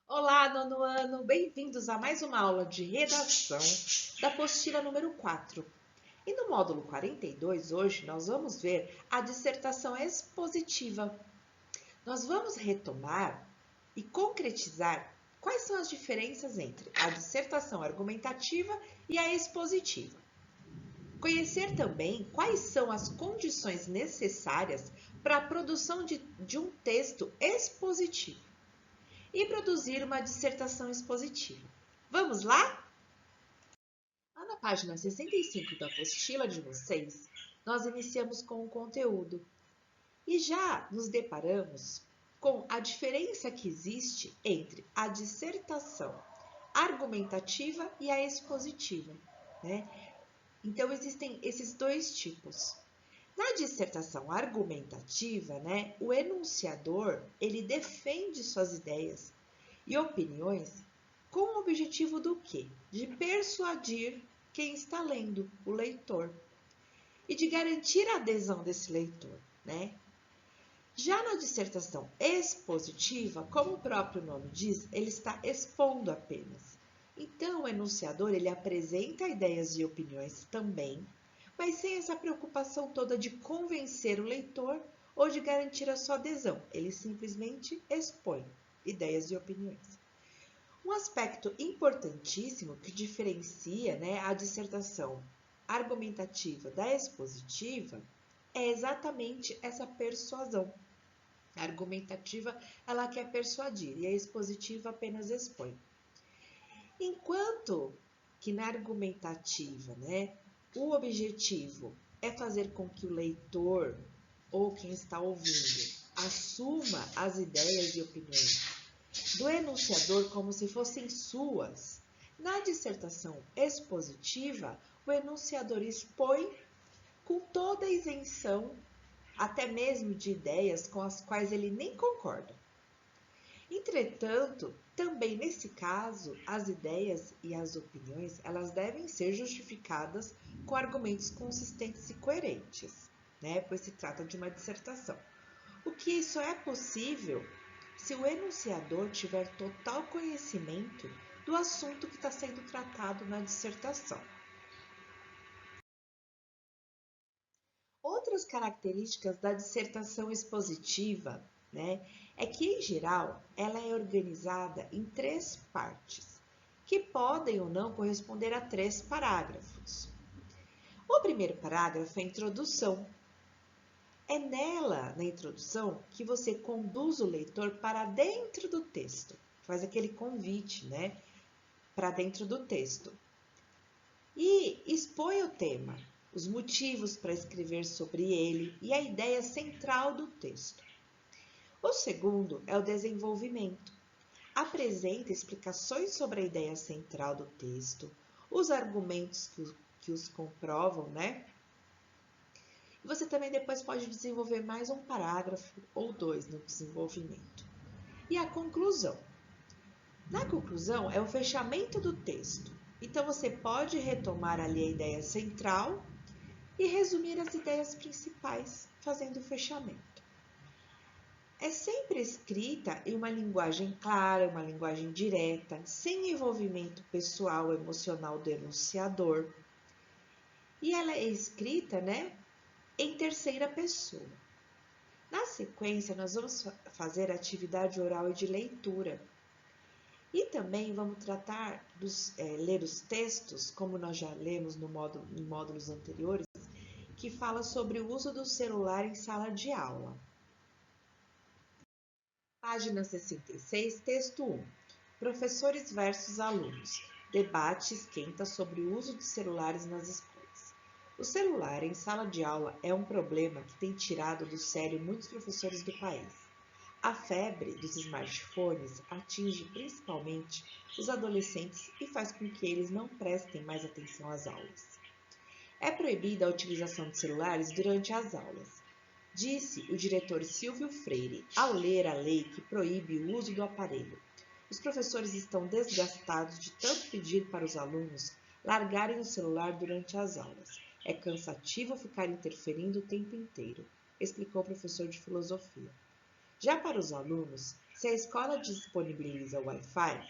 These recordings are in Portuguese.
Olá, nono ano! Bem-vindos a mais uma aula de redação da apostila número 4. E no módulo 42, hoje, nós vamos ver a dissertação expositiva. Nós vamos retomar e concretizar quais são as diferenças entre a dissertação argumentativa e a expositiva. Conhecer também quais são as condições necessárias para a produção de um texto expositivo e produzir uma dissertação expositiva. Vamos lá? Lá na página 65 da apostila de vocês, nós iniciamos com o conteúdo e já nos deparamos com a diferença que existe entre a dissertação argumentativa e a expositiva, né? Então, existem esses dois tipos. Na dissertação argumentativa, né, o enunciador, ele defende suas ideias e opiniões com o objetivo do quê? De persuadir quem está lendo, o leitor, e de garantir a adesão desse leitor, né? Já na dissertação expositiva, como o próprio nome diz, ele está expondo apenas. Então, o enunciador, ele apresenta ideias e opiniões também, mas sem essa preocupação toda de convencer o leitor ou de garantir a sua adesão. Ele simplesmente expõe ideias e opiniões. Um aspecto importantíssimo que diferencia, né, a dissertação argumentativa da expositiva é exatamente essa persuasão. A argumentativa, ela quer persuadir e a expositiva apenas expõe. Enquanto que na argumentativa, né, o objetivo é fazer com que o leitor ou quem está ouvindo assuma as ideias e opiniões do enunciador como se fossem suas. Na dissertação expositiva, o enunciador expõe com toda a isenção, até mesmo de ideias com as quais ele nem concorda. Entretanto, também nesse caso, as ideias e as opiniões, elas devem ser justificadas com argumentos consistentes e coerentes, né? Pois se trata de uma dissertação. O que isso é possível se o enunciador tiver total conhecimento do assunto que está sendo tratado na dissertação. Outras características da dissertação expositiva, né, é que, em geral, ela é organizada em 3 partes, que podem ou não corresponder a 3 parágrafos. O primeiro parágrafo é a introdução. É nela, na introdução, que você conduz o leitor para dentro do texto, faz aquele convite, né, para dentro do texto. E expõe o tema, os motivos para escrever sobre ele e a ideia central do texto. O segundo é o desenvolvimento. Apresenta explicações sobre a ideia central do texto, os argumentos que os comprovam, né? E você também depois pode desenvolver mais um parágrafo ou 2 no desenvolvimento. E a conclusão. Na conclusão é o fechamento do texto. Então você pode retomar ali a ideia central e resumir as ideias principais, fazendo o fechamento. É sempre escrita em uma linguagem clara, uma linguagem direta, sem envolvimento pessoal, emocional do enunciador. E ela é escrita, né, em terceira pessoa. Na sequência, nós vamos fazer atividade oral e de leitura. E também vamos tratar ler os textos, como nós já lemos em módulos anteriores, que fala sobre o uso do celular em sala de aula. Página 66, texto 1. Professores versus alunos. Debate esquenta sobre o uso de celulares nas escolas. O celular em sala de aula é um problema que tem tirado do sério muitos professores do país. A febre dos smartphones atinge principalmente os adolescentes e faz com que eles não prestem mais atenção às aulas. É proibida a utilização de celulares durante as aulas, disse o diretor Silvio Freire ao ler a lei que proíbe o uso do aparelho. Os professores estão desgastados de tanto pedir para os alunos largarem o celular durante as aulas. É cansativo ficar interferindo o tempo inteiro, explicou o professor de filosofia. Já para os alunos, Se a escola disponibiliza o Wi-Fi,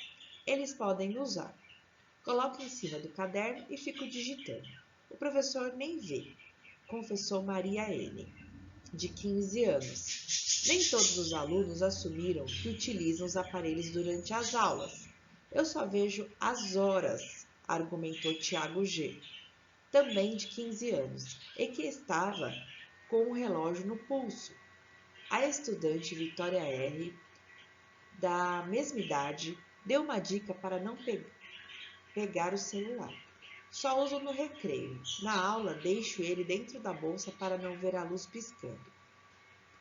eles podem usar. Coloco em cima do caderno e fico digitando. O professor nem vê, confessou Maria N, de 15 anos. Nem todos os alunos assumiram que utilizam os aparelhos durante as aulas. Eu só vejo as horas, argumentou Tiago G, também de 15 anos, e que estava com o relógio no pulso. A estudante Vitória R, da mesma idade, deu uma dica para não pegar o celular. Só uso no recreio. Na aula, deixo ele dentro da bolsa para não ver a luz piscando.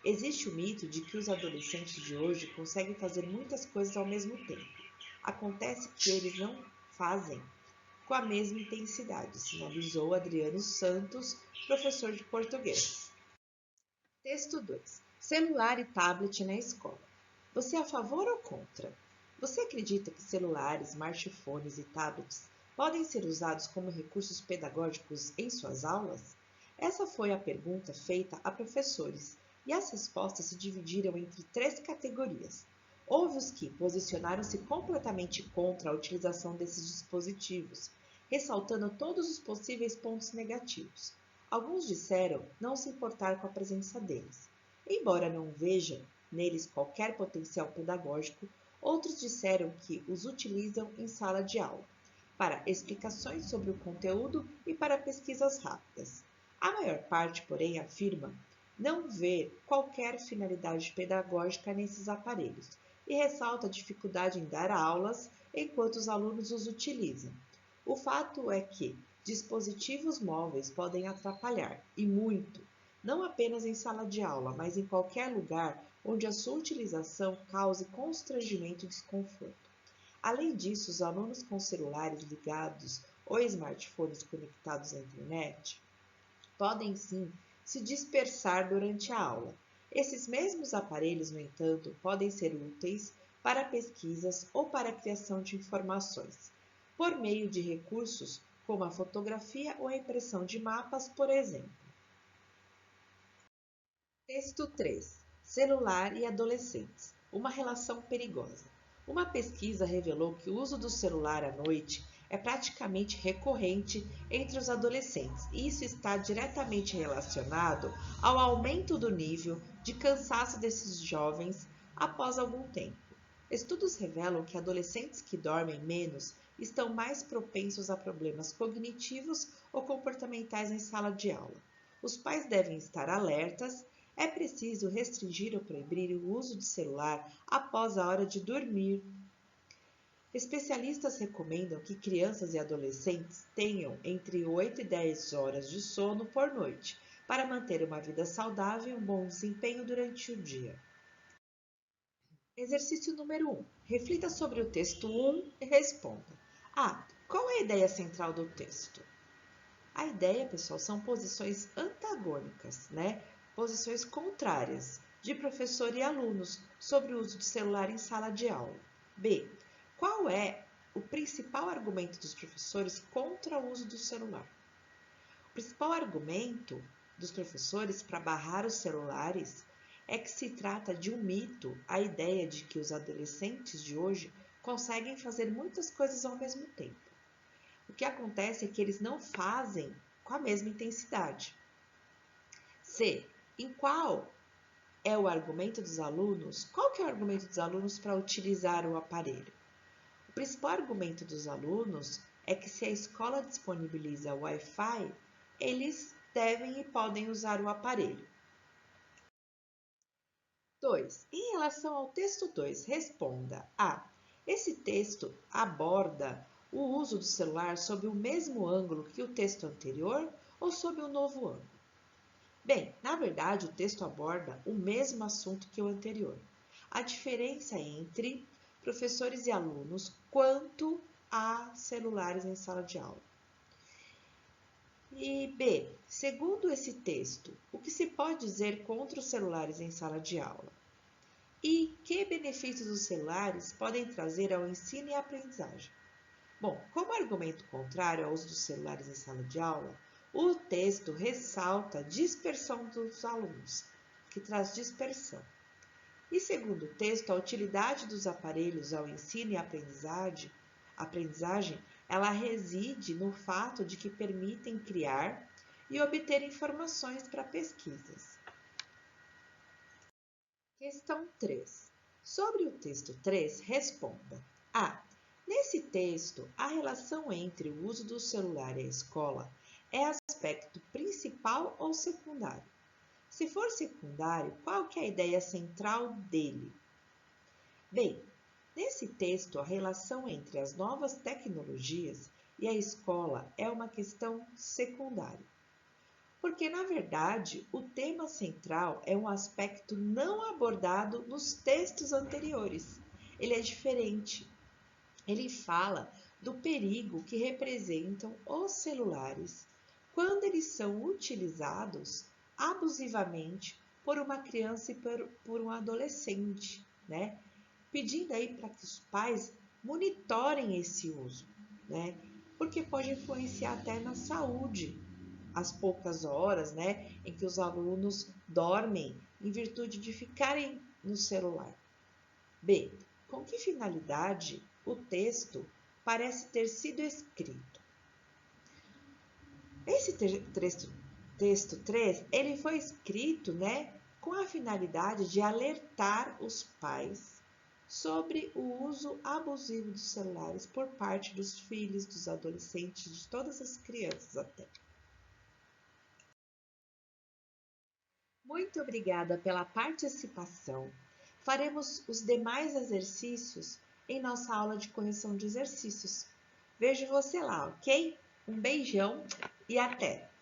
Existe o mito de que os adolescentes de hoje conseguem fazer muitas coisas ao mesmo tempo. Acontece que eles não fazem com a mesma intensidade, sinalizou Adriano Santos, professor de português. Texto 2. Celular e tablet na escola. Você é a favor ou contra? Você acredita que celulares, smartphones e tablets podem ser usados como recursos pedagógicos em suas aulas? Essa foi a pergunta feita a professores e as respostas se dividiram entre 3 categorias. Houve os que posicionaram-se completamente contra a utilização desses dispositivos, ressaltando todos os possíveis pontos negativos. Alguns disseram não se importar com a presença deles. Embora não vejam neles qualquer potencial pedagógico, outros disseram que os utilizam em sala de aula, para explicações sobre o conteúdo e para pesquisas rápidas. A maior parte, porém, afirma não ver qualquer finalidade pedagógica nesses aparelhos e ressalta a dificuldade em dar aulas enquanto os alunos os utilizam. O fato é que dispositivos móveis podem atrapalhar, e muito, não apenas em sala de aula, mas em qualquer lugar onde a sua utilização cause constrangimento e desconforto. Além disso, os alunos com celulares ligados ou smartphones conectados à internet podem sim se dispersar durante a aula. Esses mesmos aparelhos, no entanto, podem ser úteis para pesquisas ou para a criação de informações, por meio de recursos como a fotografia ou a impressão de mapas, por exemplo. Texto 3. Celular e adolescentes. Uma relação perigosa. Uma pesquisa revelou que o uso do celular à noite é praticamente recorrente entre os adolescentes, e isso está diretamente relacionado ao aumento do nível de cansaço desses jovens após algum tempo. Estudos revelam que adolescentes que dormem menos estão mais propensos a problemas cognitivos ou comportamentais em sala de aula. Os pais devem estar alertas. É preciso restringir ou proibir o uso de celular após a hora de dormir. Especialistas recomendam que crianças e adolescentes tenham entre 8 e 10 horas de sono por noite, para manter uma vida saudável e um bom desempenho durante o dia. Exercício número 1. Reflita sobre o texto 1 e responda. Qual é a ideia central do texto? A ideia, pessoal, são posições antagônicas, né? Posições contrárias de professor e alunos sobre o uso do celular em sala de aula. B. Qual é o principal argumento dos professores contra o uso do celular? O principal argumento dos professores para barrar os celulares é que se trata de um mito, a ideia de que os adolescentes de hoje conseguem fazer muitas coisas ao mesmo tempo. O que acontece é que eles não fazem com a mesma intensidade. C. Em qual é o argumento dos alunos? Qual que é o argumento dos alunos para utilizar o aparelho? O principal argumento dos alunos é que se a escola disponibiliza Wi-Fi, eles devem e podem usar o aparelho. 2. Em relação ao texto 2, responda A. Esse texto aborda o uso do celular sob o mesmo ângulo que o texto anterior ou sob um novo ângulo? Bem, na verdade, o texto aborda o mesmo assunto que o anterior. A diferença é entre professores e alunos quanto a celulares em sala de aula. E B, segundo esse texto, o que se pode dizer contra os celulares em sala de aula? E que benefícios os celulares podem trazer ao ensino e à aprendizagem? Bom, como argumento contrário ao uso dos celulares em sala de aula, o texto ressalta a dispersão dos alunos, que traz dispersão. E segundo o texto, a utilidade dos aparelhos ao ensino e aprendizagem, ela reside no fato de que permitem criar e obter informações para pesquisas. Questão 3. Sobre o texto 3, responda. A. Nesse texto, a relação entre o uso do celular e a escola é aspecto principal ou secundário? Se for secundário, qual que é a ideia central dele? Bem, nesse texto, a relação entre as novas tecnologias e a escola é uma questão secundária. Porque, na verdade, o tema central é um aspecto não abordado nos textos anteriores. Ele é diferente. Ele fala do perigo que representam os celulares quando eles são utilizados abusivamente por uma criança e por um adolescente, né? Pedindo aí para que os pais monitorem esse uso, né? Porque pode influenciar até na saúde, as poucas horas, né, em que os alunos dormem em virtude de ficarem no celular. B. Com que finalidade o texto parece ter sido escrito? Esse texto 3, ele foi escrito, né, com a finalidade de alertar os pais sobre o uso abusivo dos celulares por parte dos filhos, dos adolescentes, de todas as crianças até. Muito obrigada pela participação. Faremos os demais exercícios em nossa aula de correção de exercícios. Vejo você lá, ok? Um beijão e até!